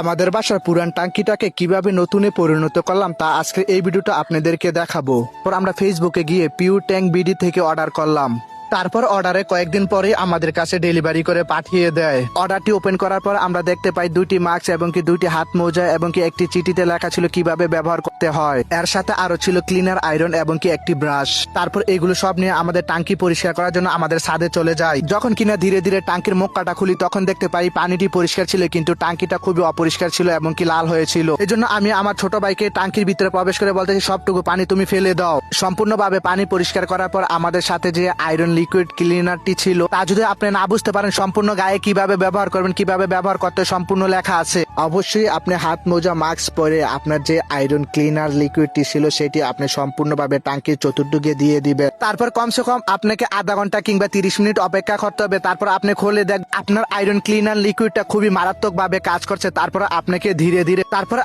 আমাদের বাসার পুরান টাঙ্কিটাকে কিভাবে নতুনে পরিণত করলাম তা আজকে এই ভিডিওটা আপনাদেরকে দেখাবো। পর আমরা ফেসবুকে গিয়ে পিওর ট্যাঙ্ক বিডি থেকে অর্ডার করলাম। তারপর অর্ডারে কয়েকদিন পরে আমাদের কাছে ডেলিভারি করে পাঠিয়ে দেয়। অর্ডারটি ওপেন করার পর আমরা দেখতে পাই দুইটি মাস্ক এবং কি দুইটি হাত মোজা এবং কি একটি চিঠিতে লেখা ছিল কিভাবে ব্যবহার করতে হয়। এর সাথে আরো ছিল ক্লিনার আয়রন এবং কি একটি ব্রাশ। তারপর এগুলো সব নিয়ে আমাদের টাঙ্কি পরিষ্কার করার জন্য আমাদের ছাদে চলে যায়। যখন কিনা ধীরে ধীরে টাঙ্কির মুখটা খুলি তখন দেখতে পাই পানিটি পরিষ্কার ছিল কিন্তু টাঙ্কিটা খুবই অপরিষ্কার ছিল এবং কি লাল হয়েছিল। এই জন্য আমি আমার ছোট ভাইকে টাঙ্কির ভিতরে প্রবেশ করে বলতেছি সবটুকু পানি তুমি ফেলে দাও। সম্পূর্ণভাবে পানি পরিষ্কার করার পর আমাদের সাথে যে আয়রন লিকুইড ক্লিনারটি ছিল তা যদি আপনি না বুঝতে পারেন সম্পূর্ণ গায়ে কিভাবে ব্যবহার করবেন কিভাবে ব্যবহার করতে সম্পূর্ণ লেখা আছে। অবশ্যই আপনি হাত মোজা মাস্ক পরে আপনার যে আয়রন ক্লিনার লিকুইডটি ছিল সেটি আপনি সম্পূর্ণভাবে টাঙ্কির চতুর্দিকে দিয়ে দিবেন। তারপর কমসে কম আপনাকে আধা ঘন্টা কিংবা 30 মিনিট অপেক্ষা করতে হবে। তারপর আপনি খুলে দেখ আপনার আয়রন ক্লিনার লিকুইডটা খুবই মারাত্মক ভাবে কাজ করছে। তারপর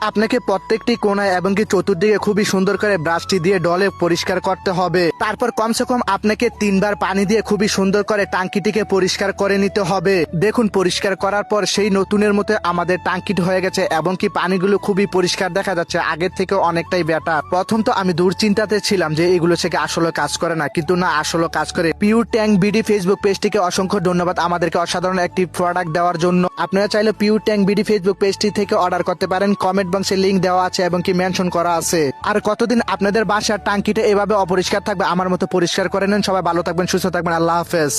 আপনাকে প্রত্যেকটি কোণায় এবং কি চতুর্দিকে খুবই সুন্দর করে ব্রাশটি দিয়ে ডলে পরিষ্কার করতে হবে। তারপর কমসে কম আপনাকে 3 বার পানি দিয়ে খুবই সুন্দর করে টাঙ্কিটিকে পরিষ্কার করে নিতে হবে। দেখুন পরিষ্কার করার পর সেই নতুনের মতো আমাদের টাঙ্কিটি হয়ে গেছে এবং কি পানিগুলো খুবই পরিষ্কার দেখা যাচ্ছে, আগের থেকে অনেকটাই বেটার। প্রথম তো আমি দুশ্চিন্তাতে ছিলাম যে এগুলো থেকে আসলে কাজ করে না, কিন্তু না আসলে কাজ করে। পিওর ট্যাঙ্ক বিডি ফেসবুক পেজটিকে অসংখ্য ধন্যবাদ আমাদেরকে অসাধারণ একটি প্রোডাক্ট দেওয়ার জন্য। আপনারা চাইলে পিওর ট্যাঙ্ক বিডি ফেসবুক পেজটি থেকে অর্ডার করতে পারেন। কমেন্ট বক্সে লিংক দেওয়া আছে এবং কি মেনশন করা আছে। আর কতদিন আপনাদের বাসার টাঙ্কিটা এভাবে অপরিষ্কার থাকবে? আমার মতো পরিষ্কার করে নেন। সবাই ভালো থাকবেন, সুস্থ থাকবেন। আল্লাহ হাফেজ।